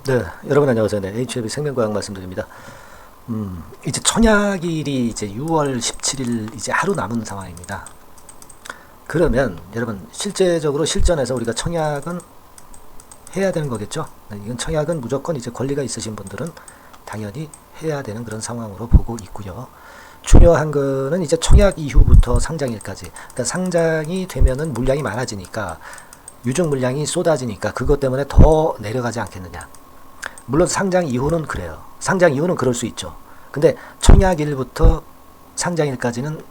네, 여러분 안녕하세요. 네, HLB 생명과학 말씀드립니다. 이제 청약일이 이제 6월 17일 이제 하루 남은 상황입니다. 그러면 여러분 실제적으로 실전에서 우리가 청약은 해야 되는 거겠죠? 네, 이건 청약은 무조건 이제 권리가 있으신 분들은 당연히 해야 되는 그런 상황으로 보고 있고요. 중요한 거는 이제 청약 이후부터 상장일까지. 그러니까 상장이 되면은 물량이 많아지니까 유증 물량이 쏟아지니까 그것 때문에 더 내려가지 않겠느냐. 물론 상장 이후는 그래요. 상장 이후는 그럴 수 있죠. 근데 청약일부터 상장일까지는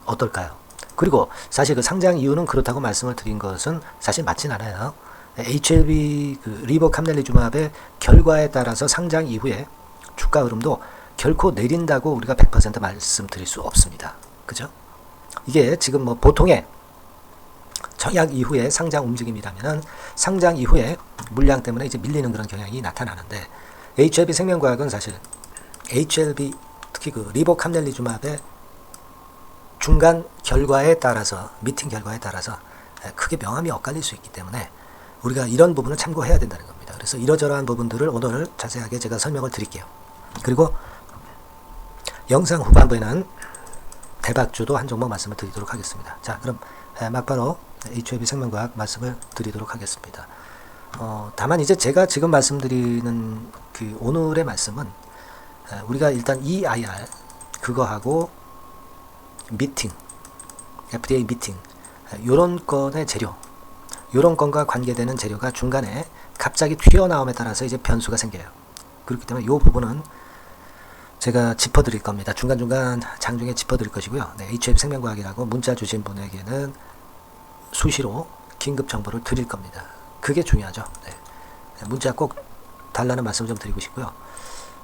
어떨까요? 그리고 사실 그 상장 이후는 그렇다고 말씀을 드린 것은 사실 맞진 않아요. HLB 그 리보캄넬리주맙의 결과에 따라서 상장 이후에 주가 흐름도 결코 내린다고 우리가 100% 말씀드릴 수 없습니다. 그죠? 이게 지금 뭐 보통의 청약 이후에 상장 움직임이라면은 상장 이후에 물량 때문에 이제 밀리는 그런 경향이 나타나는데 HLB 생명과학은 사실 HLB 특히 그 리보캄넬리주맙의 중간 결과에 따라서 미팅 결과에 따라서 크게 명암이 엇갈릴 수 있기 때문에 우리가 이런 부분을 참고해야 된다는 겁니다. 그래서 이러저러한 부분들을 오늘 자세하게 제가 설명을 드릴게요. 그리고 영상 후반부에는 대박주도 한 종목 말씀을 드리도록 하겠습니다. 자, 그럼 막바로 HLB 생명과학 말씀을 드리도록 하겠습니다. 다만 이제 제가 지금 말씀드리는 그 오늘의 말씀은 우리가 일단 EIR 그거하고 미팅, FDA 미팅 요런 건의 재료, 요런 건과 관계되는 재료가 중간에 갑자기 튀어나옴에 따라서 이제 변수가 생겨요. 그렇기 때문에 요 부분은 제가 짚어드릴 겁니다. 중간중간 장중에 짚어드릴 것이고요. 네, HLB 생명과학이라고 문자 주신 분에게는 수시로 긴급 정보를 드릴 겁니다. 그게 중요하죠. 네. 문자 꼭 달라는 말씀 좀 드리고 싶고요.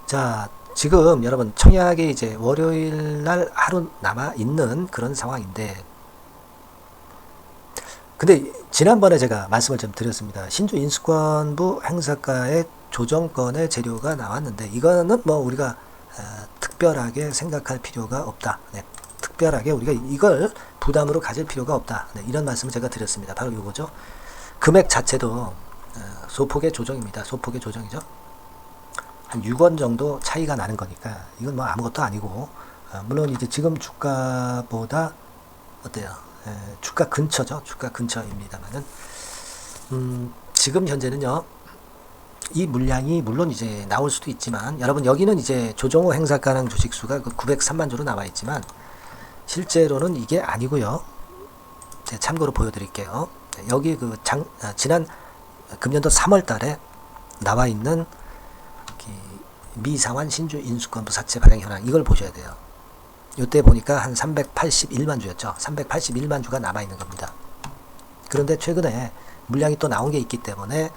자, 지금 여러분 청약이 이제 월요일 날 하루 남아 있는 그런 상황인데, 근데 지난번에 제가 말씀을 좀 드렸습니다. 신주 인수권부 행사가의 조정권의 재료가 나왔는데 이거는 뭐 우리가 특별하게 생각할 필요가 없다. 네. 특별하게 우리가 이걸 부담으로 가질 필요가 없다. 네, 이런 말씀을 제가 드렸습니다. 바로 이거죠. 금액 자체도 소폭의 조정입니다. 소폭의 조정이죠. 한 6원 정도 차이가 나는 거니까 이건 뭐 아무것도 아니고, 물론 이제 지금 주가보다 어때요? 주가 근처죠. 주가 근처입니다만은 지금 현재는요. 이 물량이 물론 이제 나올 수도 있지만 여러분 여기는 이제 조정호 행사가능 주식수가 그 903만 주로 나와 있지만 실제로는 이게 아니고요. 제가 참고로 보여드릴게요. 여기 그 지난 금년도 3월 달에 나와 있는 미상환 신주 인수권부 사채 발행 현황 이걸 보셔야 돼요. 이때 보니까 한 381만 주였죠. 381만 주가 남아 있는 겁니다. 그런데 최근에 물량이 또 나온 게 있기 때문에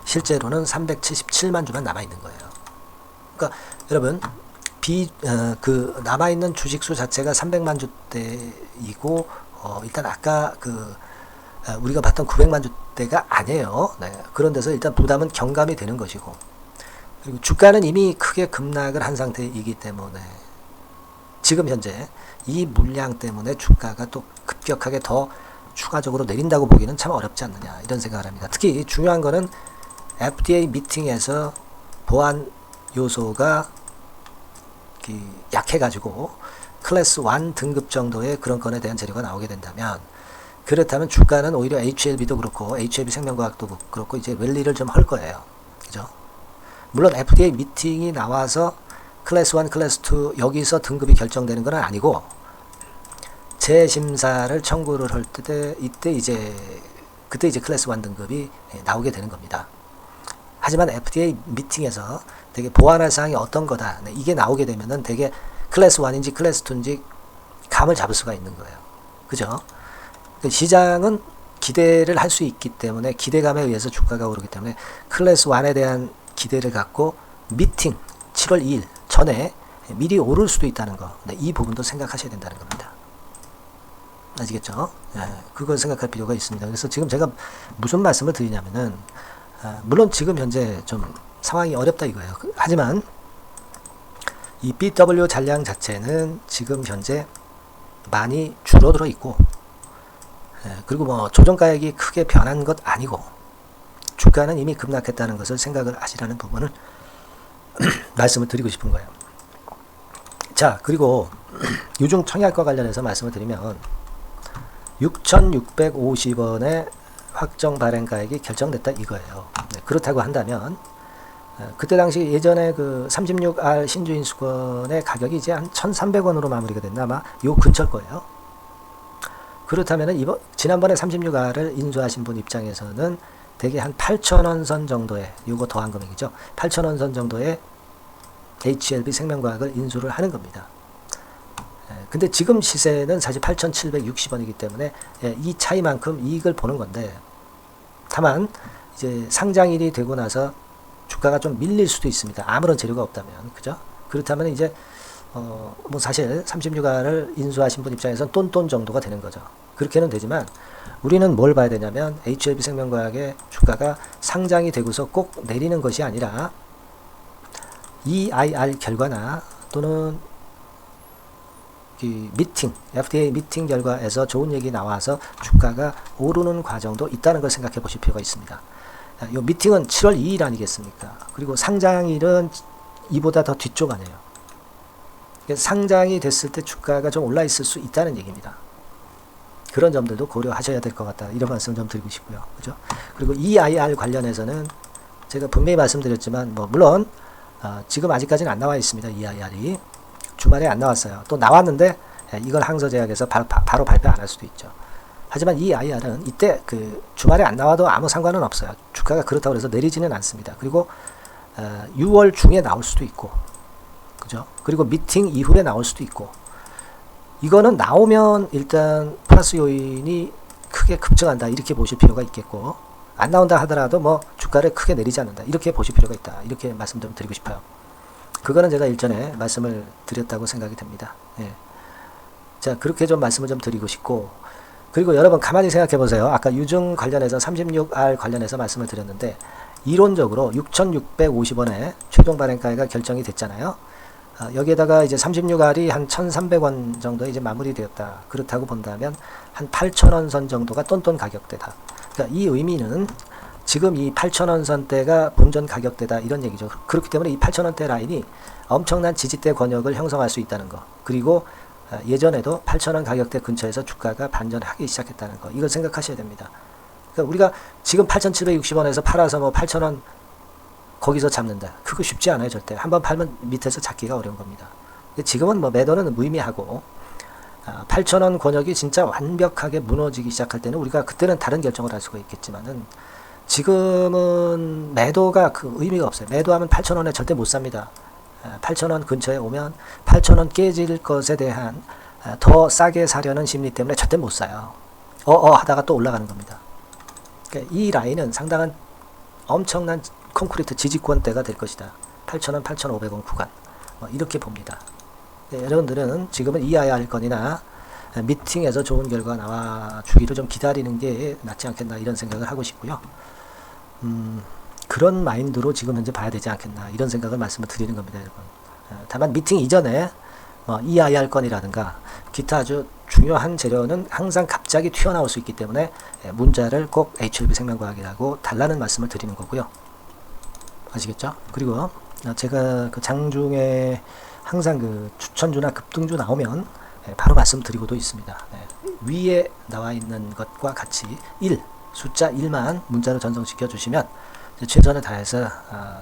실제로는 377만 주만 남아 있는 거예요. 그러니까 여러분 그 남아 있는 주식수 자체가 300만 주대이고 일단 아까 우리가 봤던 900만 주대가 아니에요. 네. 그런 데서 일단 부담은 경감이 되는 것이고, 그리고 주가는 이미 크게 급락을 한 상태이기 때문에 지금 현재 이 물량 때문에 주가가 또 급격하게 더 추가적으로 내린다고 보기는 참 어렵지 않느냐 이런 생각을 합니다. 특히 중요한 거는 FDA 미팅에서 보안 요소가 약해가지고 클래스 1 등급 정도의 그런 건에 대한 재료가 나오게 된다면, 그렇다면 주가는 오히려 HLB도 그렇고 HLB 생명과학도 그렇고 이제 랠리를 좀 할 거예요. 그죠? 물론 FDA 미팅이 나와서 클래스 1, 클래스 2 여기서 등급이 결정되는 건 아니고 재심사를 청구를 할 때 그때 이제 클래스 1 등급이 나오게 되는 겁니다. 하지만 FDA 미팅에서 되게 보완할 사항이 어떤 거다. 네, 이게 나오게 되면은 되게 클래스 1인지 클래스 2인지 감을 잡을 수가 있는 거예요. 그죠? 시장은 기대를 할 수 있기 때문에 기대감에 의해서 주가가 오르기 때문에 클래스 1에 대한 기대를 갖고 미팅 7월 2일 전에 미리 오를 수도 있다는 거. 네, 이 부분도 생각하셔야 된다는 겁니다. 아시겠죠? 네, 그걸 생각할 필요가 있습니다. 그래서 지금 제가 무슨 말씀을 드리냐면은 물론 지금 현재 좀 상황이 어렵다 이거예요. 하지만 이 BW 잔량 자체는 지금 현재 많이 줄어들어 있고, 그리고 뭐 조정가액이 크게 변한 것 아니고 주가는 이미 급락했다는 것을 생각을 하시라는 부분을 말씀을 드리고 싶은 거예요. 자, 그리고 유중 청약과 관련해서 말씀을 드리면 6,650원의 확정 발행가액이 결정됐다 이거예요. 네, 그렇다고 한다면 그때 당시 예전에 그 36R 신주인 수건의 가격이 이제 한 1,300원으로 마무리가 됐나 아마 요 근처일 거예요. 그렇다면 지난번에 36R을 인수하신 분 입장에서는 대개 한 8,000원 선 정도의, 요거 더한 금액이죠. 8,000원 선 정도의 HLB 생명과학을 인수를 하는 겁니다. 근데 지금 시세는 사실 8,760원이기 때문에 이 차이만큼 이익을 보는 건데, 다만 이제 상장일이 되고 나서 주가가 좀 밀릴 수도 있습니다. 아무런 재료가 없다면, 그죠? 그렇다면 이제 뭐 사실 36R을 인수하신 분 입장에서는 똔똔 정도가 되는 거죠. 그렇게는 되지만 우리는 뭘 봐야 되냐면 HLB 생명과학의 주가가 상장이 되고서 꼭 내리는 것이 아니라 EIR 결과나 또는 미팅, FDA 미팅 결과에서 좋은 얘기 나와서 주가가 오르는 과정도 있다는 걸 생각해 보실 필요가 있습니다. 이 미팅은 7월 2일 아니겠습니까? 그리고 상장일은 이보다 더 뒤쪽 아니에요. 상장이 됐을 때 주가가 좀 올라 있을 수 있다는 얘기입니다. 그런 점들도 고려하셔야 될 것 같다. 이런 말씀 좀 드리고 싶고요. 그죠? 그리고 EIR 관련해서는 제가 분명히 말씀드렸지만, 뭐 물론 지금 아직까지는 안 나와 있습니다. EIR이 주말에 안 나왔어요. 또 나왔는데 이걸 항저제약에서 바로 발표 안 할 수도 있죠. 하지만 EIR은 이때 그 주말에 안 나와도 아무 상관은 없어요. 주가가 그렇다고 해서 내리지는 않습니다. 그리고 6월 중에 나올 수도 있고, 그죠? 그리고 미팅 이후에 나올 수도 있고, 이거는 나오면 일단 플러스 요인이 크게 급증한다 이렇게 보실 필요가 있겠고, 안 나온다 하더라도 뭐 주가를 크게 내리지 않는다 이렇게 보실 필요가 있다, 이렇게 말씀 좀 드리고 싶어요. 그거는 제가 일전에 말씀을 드렸다고 생각이 됩니다. 예. 자, 그렇게 좀 말씀을 좀 드리고 싶고, 그리고 여러분 가만히 생각해 보세요. 아까 유증 관련해서 36R 관련해서 말씀을 드렸는데, 이론적으로 6,650원에 최종 발행가가 결정이 됐잖아요. 여기에다가 이제 36R이 한 1,300원 정도 이제 마무리되었다. 그렇다고 본다면 한 8,000원 선 정도가 똔똔 가격대다. 그러니까 이 의미는 지금 이 8,000원 선대가 본전 가격대다 이런 얘기죠. 그렇기 때문에 이 8,000원대 라인이 엄청난 지지대 권역을 형성할 수 있다는 거. 그리고 예전에도 8,000원 가격대 근처에서 주가가 반전하기 시작했다는 거. 이걸 생각하셔야 됩니다. 그러니까 우리가 지금 8,760원에서 팔아서 뭐 8,000원 거기서 잡는다. 그거 쉽지 않아요, 절대. 한번 팔면 밑에서 잡기가 어려운 겁니다. 지금은 뭐 매도는 무의미하고, 8,000원 권역이 진짜 완벽하게 무너지기 시작할 때는 우리가 그때는 다른 결정을 할 수가 있겠지만은, 지금은 매도가 그 의미가 없어요. 매도하면 8,000원에 절대 못 삽니다. 8,000원 근처에 오면 8,000원 깨질 것에 대한 더 싸게 사려는 심리 때문에 절대 못 사요. 하다가 또 올라가는 겁니다. 그러니까 이 라인은 상당한 엄청난 콘크리트 지지권대가 될 것이다. 8,000원, 8,500원 구간. 이렇게 봅니다. 네, 여러분들은 지금은 EIR 건이나 미팅에서 좋은 결과 나와 주기를 좀 기다리는 게 낫지 않겠나 이런 생각을 하고 싶고요. 그런 마인드로 지금 현재 봐야 되지 않겠나 이런 생각을 말씀을 드리는 겁니다, 여러분. 다만 미팅 이전에 EIR 건이라든가 기타 아주 중요한 재료는 항상 갑자기 튀어나올 수 있기 때문에 문자를 꼭 HLB 생명과학이라고 달라는 말씀을 드리는 거고요. 아시겠죠? 그리고 제가 그 장중에 항상 그 추천주나 급등주 나오면 바로 말씀드리고도 있습니다. 위에 나와 있는 것과 같이 숫자 1만 문자로 전송시켜 주시면 최선을 다해서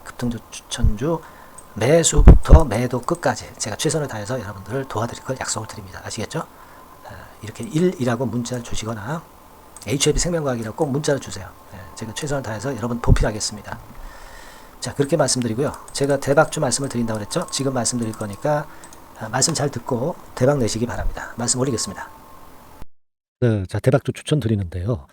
급등주, 추천주 매수부터 매도 끝까지 제가 최선을 다해서 여러분들을 도와드릴 걸 약속을 드립니다. 아시겠죠? 이렇게 1이라고 문자를 주시거나 HLB 생명과학이라고 꼭 문자를 주세요. 제가 최선을 다해서 여러분 보필하겠습니다. 자, 그렇게 말씀드리고요. 제가 대박주 말씀을 드린다고 그랬죠? 지금 말씀드릴 거니까 말씀 잘 듣고 대박 내시기 바랍니다. 말씀 올리겠습니다. 네, 자, 대박주 추천 드리는데요.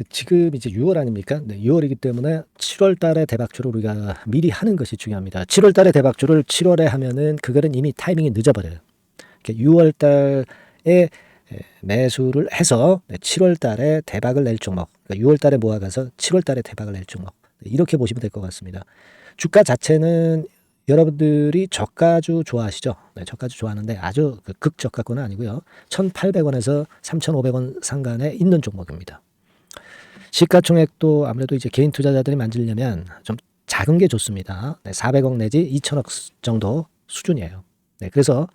지금 이제 6월 아닙니까? 네, 6월이기 때문에 7월 달에 대박주를 우리가 미리 하는 것이 중요합니다. 7월 달에 대박주를 7월에 하면은 그거는 이미 타이밍이 늦어버려요. 6월 달에 매수를 해서 7월 달에 대박을 낼 종목, 그러니까 6월 달에 모아가서 7월 달에 대박을 낼 종목, 이렇게 보시면 될 것 같습니다. 주가 자체는 여러분들이 저가주 좋아하시죠? 네, 저가주 좋아하는데 아주 극저가권은 아니고요. 1,800원에서 3,500원 상간에 있는 종목입니다. 시가총액도 아무래도 이제 개인 투자자들이 만들려면 좀 작은 게 좋습니다. 네, 400억 내지 2천억 정도 수준이에요. 네, 그래서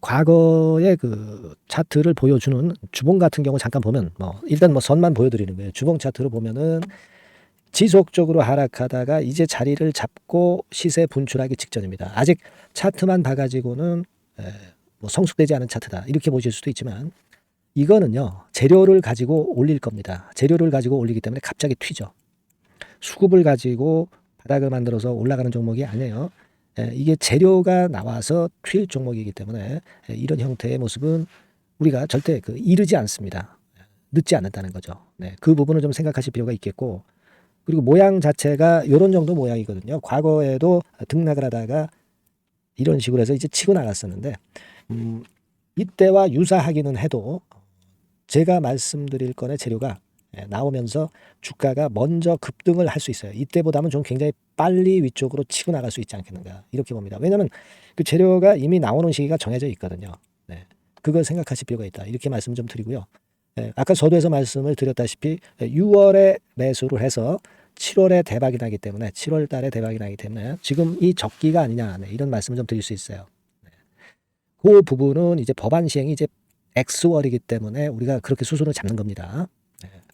과거의 그 차트를 보여주는 주봉 같은 경우 잠깐 보면 일단 선만 보여드리는 거예요. 주봉 차트로 보면은 지속적으로 하락하다가 이제 자리를 잡고 시세 분출하기 직전입니다. 아직 차트만 봐가지고는 성숙되지 않은 차트다 이렇게 보실 수도 있지만 이거는요 재료를 가지고 올릴 겁니다. 재료를 가지고 올리기 때문에 갑자기 튀죠. 수급을 가지고 바닥을 만들어서 올라가는 종목이 아니에요. 이게 재료가 나와서 튈 종목이기 때문에 이런 형태의 모습은 우리가 절대 이르지 않습니다. 늦지 않는다는 거죠. 네, 그 부분을 좀 생각하실 필요가 있겠고, 그리고 모양 자체가 이런 정도 모양이거든요. 과거에도 등락을 하다가 이런 식으로 해서 이제 치고 나갔었는데 이때와 유사하기는 해도 제가 말씀드릴 건의 재료가 나오면서 주가가 먼저 급등을 할 수 있어요. 이때보다는 좀 굉장히 빨리 위쪽으로 치고 나갈 수 있지 않겠는가 이렇게 봅니다. 왜냐하면 그 재료가 이미 나오는 시기가 정해져 있거든요. 네, 그걸 생각하실 필요가 있다 이렇게 말씀 좀 드리고요. 아까 서두에서 말씀을 드렸다시피 6월에 매수를 해서 7월에 대박이 나기 때문에 7월 달에 대박이 나기 때문에 지금 이 적기가 아니냐 이런 말씀을 좀 드릴 수 있어요. 그 부분은 이제 법안 시행이 이제 X월이기 때문에 우리가 그렇게 수순을 잡는 겁니다.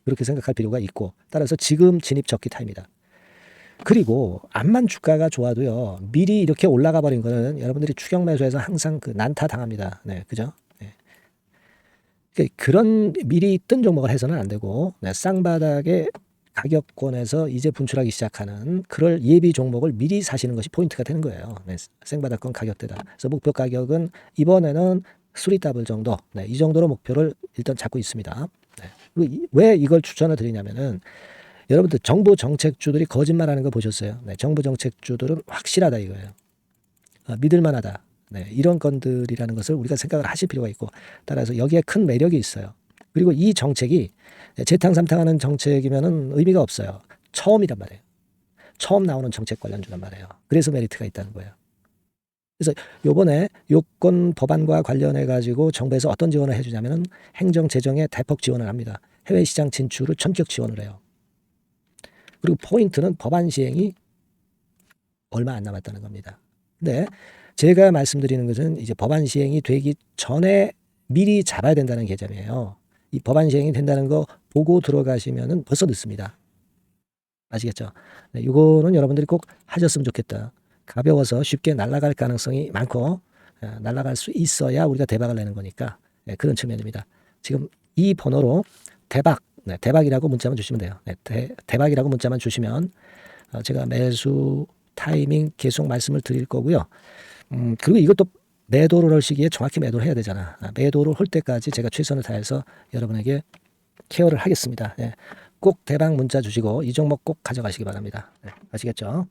그렇게 생각할 필요가 있고, 따라서 지금 진입 적기 타입니다. 그리고 암만 주가가 좋아도요 미리 이렇게 올라가 버린 거는 여러분들이 추격 매수해서 항상 난타 당합니다. 네, 그죠? 그런 미리 뜬 종목을 해서는 안 되고 쌍바닥의 가격권에서 이제 분출하기 시작하는 그럴 예비 종목을 미리 사시는 것이 포인트가 되는 거예요. 네, 생바닥권 가격대다. 그래서 목표 가격은 이번에는 3더블 정도, 이 정도로 목표를 일단 잡고 있습니다. 그리고 왜 이걸 추천을 드리냐면은 여러분들 정부 정책주들이 거짓말하는 거 보셨어요? 정부 정책주들은 확실하다 이거예요. 믿을만하다. 이런 건들이라는 것을 우리가 생각을 하실 필요가 있고, 따라서 여기에 큰 매력이 있어요. 그리고 이 정책이 재탕삼탕하는 정책이면은 의미가 없어요. 처음이란 말이에요. 처음 나오는 정책 관련주란 말이에요. 그래서 메리트가 있다는 거예요. 그래서 요번에 요건 법안과 관련해 가지고 정부에서 어떤 지원을 해주냐면은 행정 재정에 대폭 지원을 합니다. 해외 시장 진출을 전격 지원을 해요. 그리고 포인트는 법안 시행이 얼마 안 남았다는 겁니다. 근데 제가 말씀드리는 것은 이제 법안 시행이 되기 전에 미리 잡아야 된다는 개념이에요. 이 법안 시행이 된다는 거 보고 들어가시면은 벌써 늦습니다. 아시겠죠? 이거는 여러분들이 꼭 하셨으면 좋겠다. 가벼워서 쉽게 날아갈 가능성이 많고 날아갈 수 있어야 우리가 대박을 내는 거니까 그런 측면입니다. 지금 이 번호로 대박, 대박이라고 문자만 주시면 돼요. 대박이라고 문자만 주시면 제가 매수 타이밍 계속 말씀을 드릴 거고요. 그리고 이것도 매도를 할 시기에 정확히 매도를 해야 되잖아. 매도를 할 때까지 제가 최선을 다해서 여러분에게 케어를 하겠습니다. 꼭 대박 문자 주시고 이 종목 꼭 가져가시기 바랍니다. 아시겠죠?